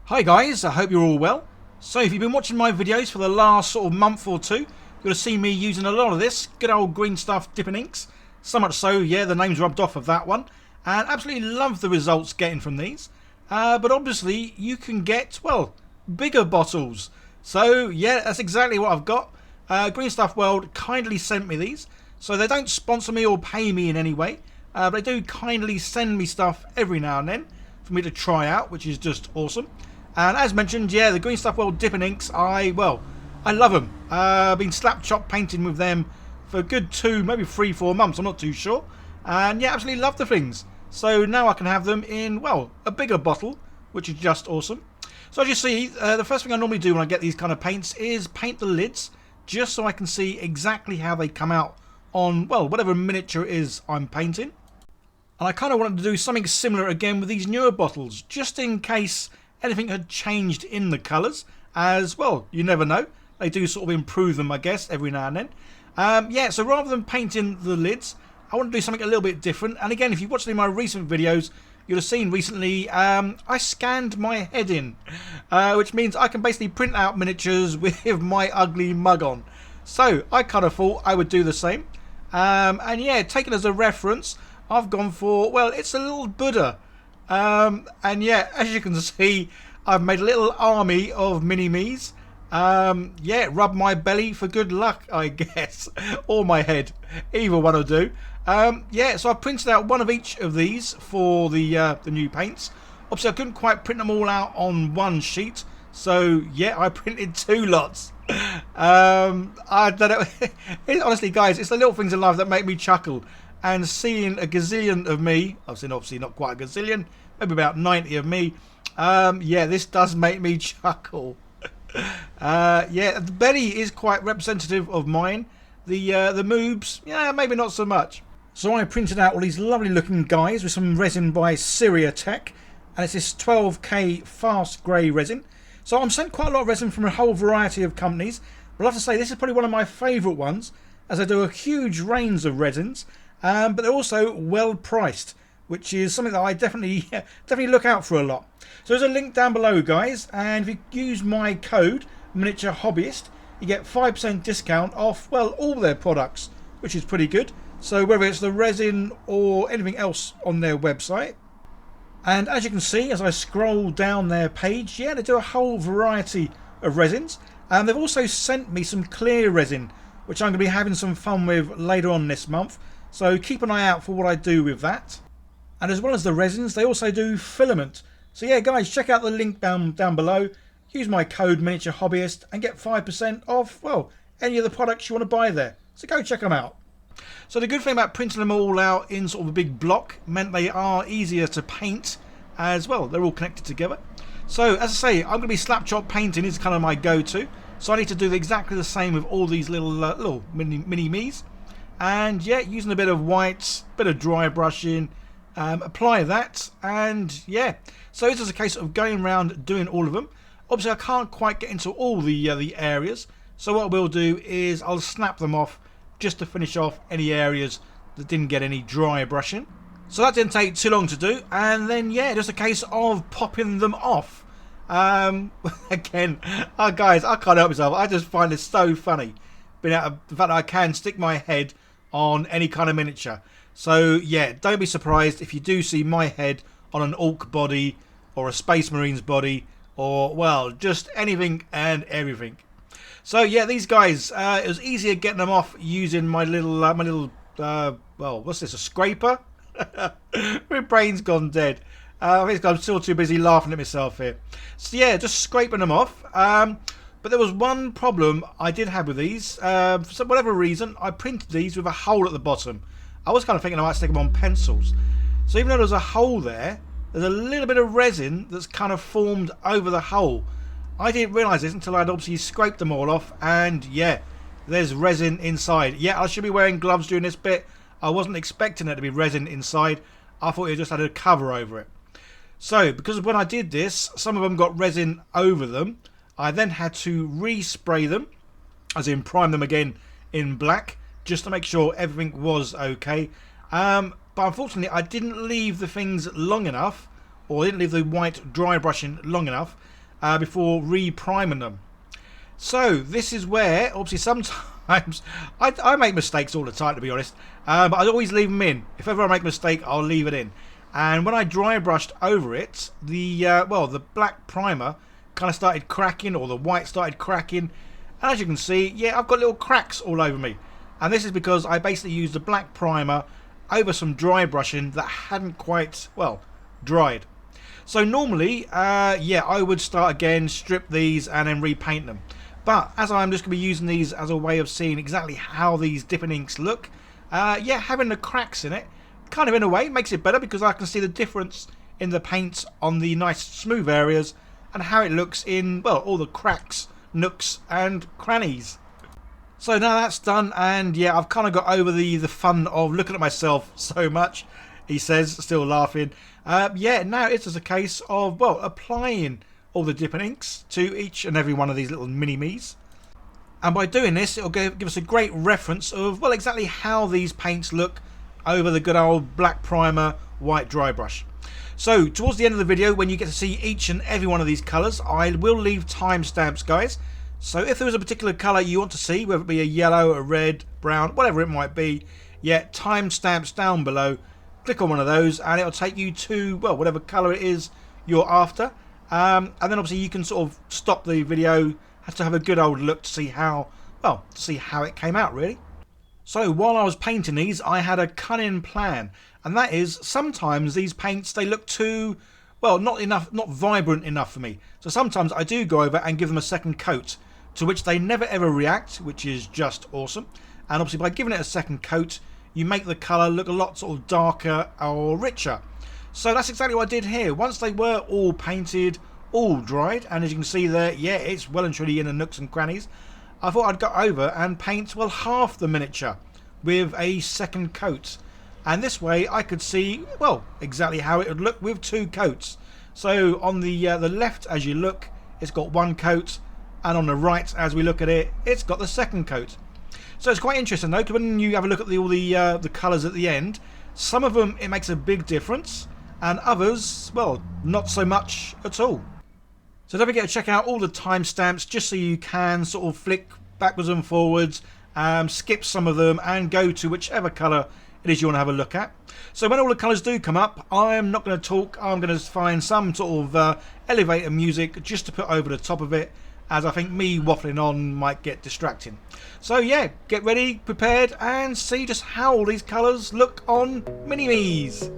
Hi guys, I hope you're all well. So if you've been watching my videos for the last sort of month or two, you'll have seen me using a lot of this good old green stuff dipping inks. So much so, yeah, the name's rubbed off of that one. And absolutely love the results getting from these. But obviously you can get, well, bigger bottles. So yeah, that's exactly what I've got. Green Stuff World kindly sent me these. So they don't sponsor me or pay me in any way. But they do kindly send me stuff every now and then for me to try out, which is just awesome. And as mentioned, yeah, the Green Stuff World dipping inks, I love them. I've been Slapchop painting with them for a good 2, maybe 3, 4 months, I'm not too sure. And yeah, absolutely love the things. So now I can have them in, well, a bigger bottle, which is just awesome. So as you see, the first thing I normally do when I get these kind of paints is paint the lids, just so I can see exactly how they come out on, well, whatever miniature it is I'm painting. And I kind of wanted to do something similar again with these newer bottles, just in case anything had changed in the colours, as well, you never know. They do sort of improve them, I guess, every now and then. Yeah, so rather than painting the lids, I want to do something a little bit different. And again, if you've watched any of my recent videos, you'll have seen recently I scanned my head in, which means I can basically print out miniatures with my ugly mug on. So I kind of thought I would do the same. And yeah, taken as a reference, I've gone for, well, it's a little Buddha. And yeah, as you can see, I've made a little army of mini-me's. Yeah, rub my belly for good luck, I guess. Or my head. Either one will do. Yeah, so I printed out one of each of these for the new paints. Obviously, I couldn't quite print them all out on one sheet. So, yeah, I printed 2 lots. I don't know. Honestly, guys, it's the little things in life that make me chuckle. And seeing a gazillion of me, I've seen obviously not quite a gazillion, maybe about 90 of me. Yeah, this does make me chuckle. Yeah, the belly is quite representative of mine. The moobs, yeah, maybe not so much. So I printed out all these lovely looking guys with some resin by Siraya Tech, and it's this 12K fast grey resin. So I'm sent quite a lot of resin from a whole variety of companies, but I have to say this is probably one of my favourite ones, as I do a huge range of resins. But they're also well priced, which is something that I definitely look out for a lot. So there's a link down below, guys, and if you use my code Miniature Hobbyist, you get 5% discount off, well, all their products, which is pretty good. So whether it's the resin or anything else on their website. And as you can see, as I scroll down their page, yeah, they do a whole variety of resins. And they've also sent me some clear resin, which I'm going to be having some fun with later on this month. So keep an eye out for what I do with that. And as well as the resins, they also do filament. So yeah, guys, check out the link down below. Use my code Miniature Hobbyist and get 5% off, well, any of the products you want to buy there. So go check them out. So the good thing about printing them all out in sort of a big block meant they are easier to paint as well. They're all connected together. So as I say, I'm going to be Slapchop painting is kind of my go-to. So I need to do exactly the same with all these little mini-me's. And yeah, using a bit of white, bit of dry brushing, apply that, and yeah. So it's just a case of going around doing all of them. Obviously, I can't quite get into all the areas, so what we'll do is I'll snap them off just to finish off any areas that didn't get any dry brushing. So that didn't take too long to do, and then yeah, just a case of popping them off. Again, guys, I can't help myself. I just find it so funny, being out of the fact that I can stick my head on any kind of miniature. So yeah, don't be surprised if you do see my head on an Orc body or a Space Marine's body, or well, just anything and everything. So yeah, these guys, it was easier getting them off using my little well, what's this, a scraper? My brain's gone dead. I think I'm still too busy laughing at myself here. So yeah, just scraping them off. But there was one problem I did have with these. For whatever reason, I printed these with a hole at the bottom. I was kind of thinking I might stick them on pencils. So even though there's a hole there, there's a little bit of resin that's kind of formed over the hole. I didn't realise this until I'd obviously scraped them all off, and yeah, there's resin inside. Yeah, I should be wearing gloves during this bit. I wasn't expecting there to be resin inside. I thought it just had a cover over it. So, because when I did this, some of them got resin over them. I then had to respray them, as in prime them again in black, just to make sure everything was okay. But unfortunately, I didn't leave the things long enough, or I didn't leave the white dry brushing long enough, before re-priming them. So this is where obviously sometimes I make mistakes all the time, to be honest, but I always leave them in. If ever I make a mistake, I'll leave it in. And when I dry brushed over it, the black primer kind of started cracking, or the white started cracking, and as you can see, yeah, I've got little cracks all over me. And this is because I basically used the black primer over some dry brushing that hadn't quite, well, dried. So normally, yeah, I would start again, strip these and then repaint them. But as I'm just going to be using these as a way of seeing exactly how these dipping inks look, yeah, having the cracks in it, kind of in a way, makes it better because I can see the difference in the paint on the nice smooth areas and how it looks in, well, all the cracks, nooks and crannies. So now that's done, and yeah, I've kind of got over the fun of looking at myself so much, he says, still laughing. Yeah, now it's just a case of, well, applying all the dipping inks to each and every one of these little mini-me's. And by doing this, it'll give us a great reference of, well, exactly how these paints look over the good old black primer white dry brush. So towards the end of the video, when you get to see each and every one of these colours, I will leave timestamps, guys. So if there is a particular colour you want to see, whether it be a yellow, a red, brown, whatever it might be, yeah, timestamps down below. Click on one of those and it'll take you to, well, whatever colour it is you're after. And then obviously you can sort of stop the video, have to have a good old look to see how, well, to see how it came out really. So while I was painting these, I had a cunning plan, and that is sometimes these paints, they look too, well, not vibrant enough for me. So sometimes I do go over and give them a second coat, to which they never ever react, which is just awesome. And obviously by giving it a second coat, you make the colour look a lot sort of darker or richer. So that's exactly what I did here. Once they were all painted, all dried, and as you can see there, yeah, it's well and truly in the nooks and crannies, I thought I'd go over and paint, well, half the miniature with a second coat. And this way I could see, well, exactly how it would look with two coats. So on the left, as you look, it's got one coat, and on the right, as we look at it, it's got the second coat. So it's quite interesting though, because when you have a look at all the colours at the end, some of them it makes a big difference, and others, well, not so much at all. So don't forget to check out all the timestamps just so you can sort of flick backwards and forwards, skip some of them and go to whichever colour it is you want to have a look at. So when all the colours do come up, I'm not going to talk, I'm going to find some sort of elevator music just to put over the top of it, as I think me waffling on might get distracting. So yeah, get ready, prepared, and see just how all these colours look on Mini-Me's.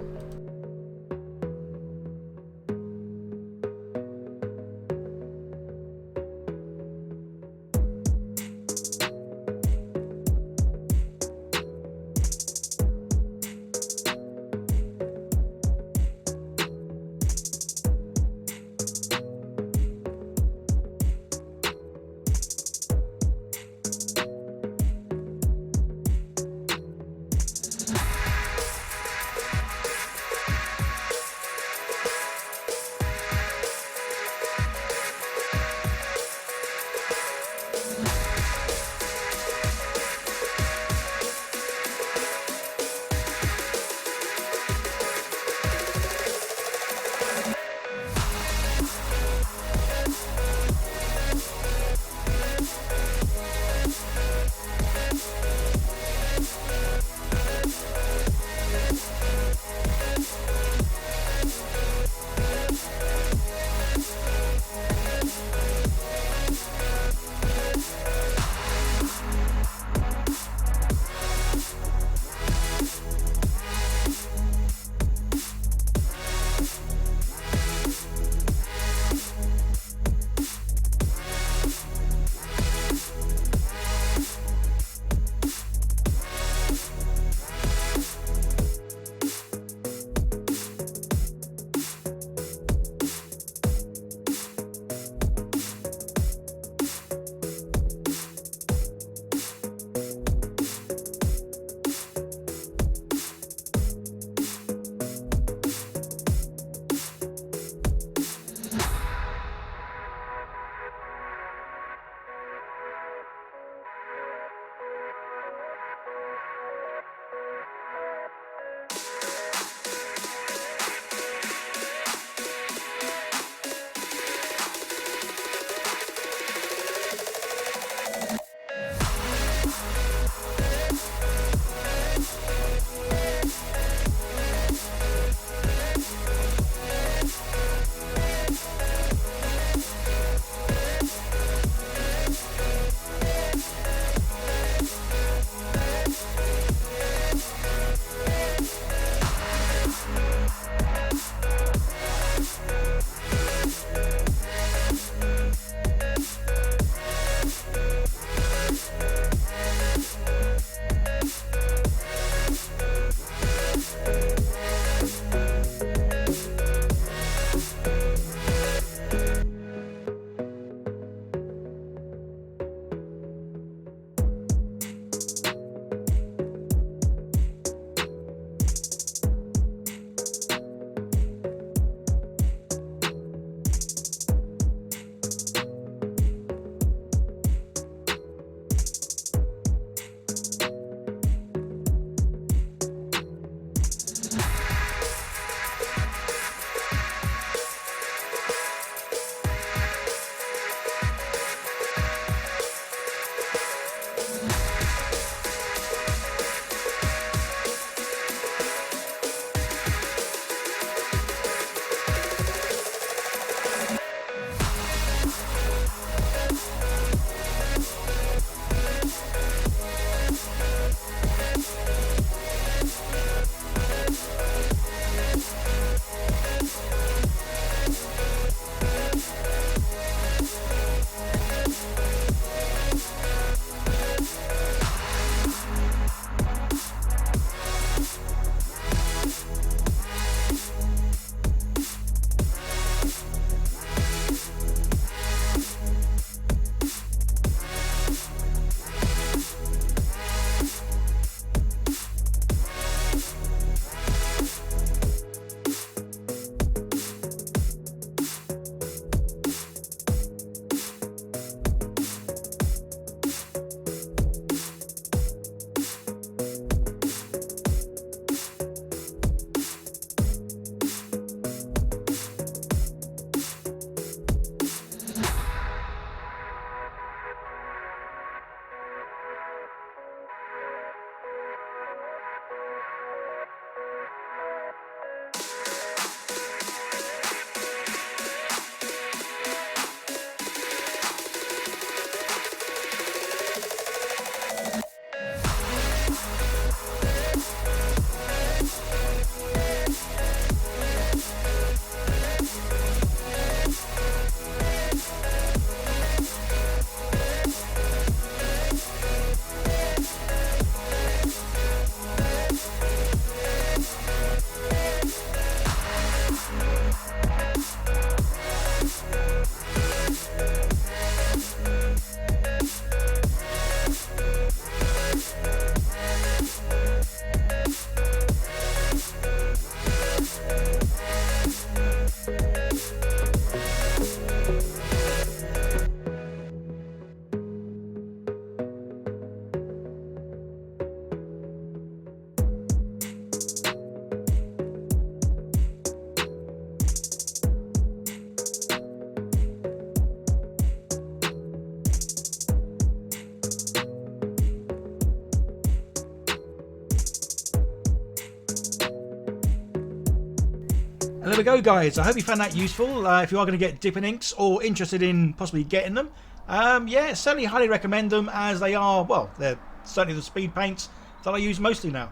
we go, guys. I hope you found that useful. If you are going to get dipping inks or interested in possibly getting them, yeah, certainly highly recommend them, as they are, well, they're certainly the speed paints that I use mostly now.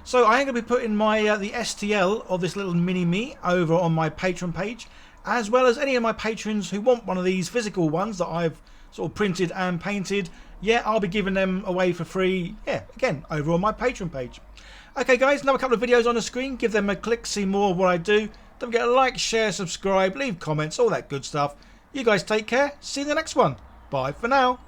So I am going to be putting my the STL of this little mini-me over on my Patreon page, as well as any of my patrons who want one of these physical ones that I've sort of printed and painted. Yeah, I'll be giving them away for free, yeah, again, over on my Patreon page. Okay, guys, another couple of videos on the screen. Give them a click, see more of what I do. Don't forget to like, share, subscribe, leave comments, all that good stuff. You guys take care. See you in the next one. Bye for now.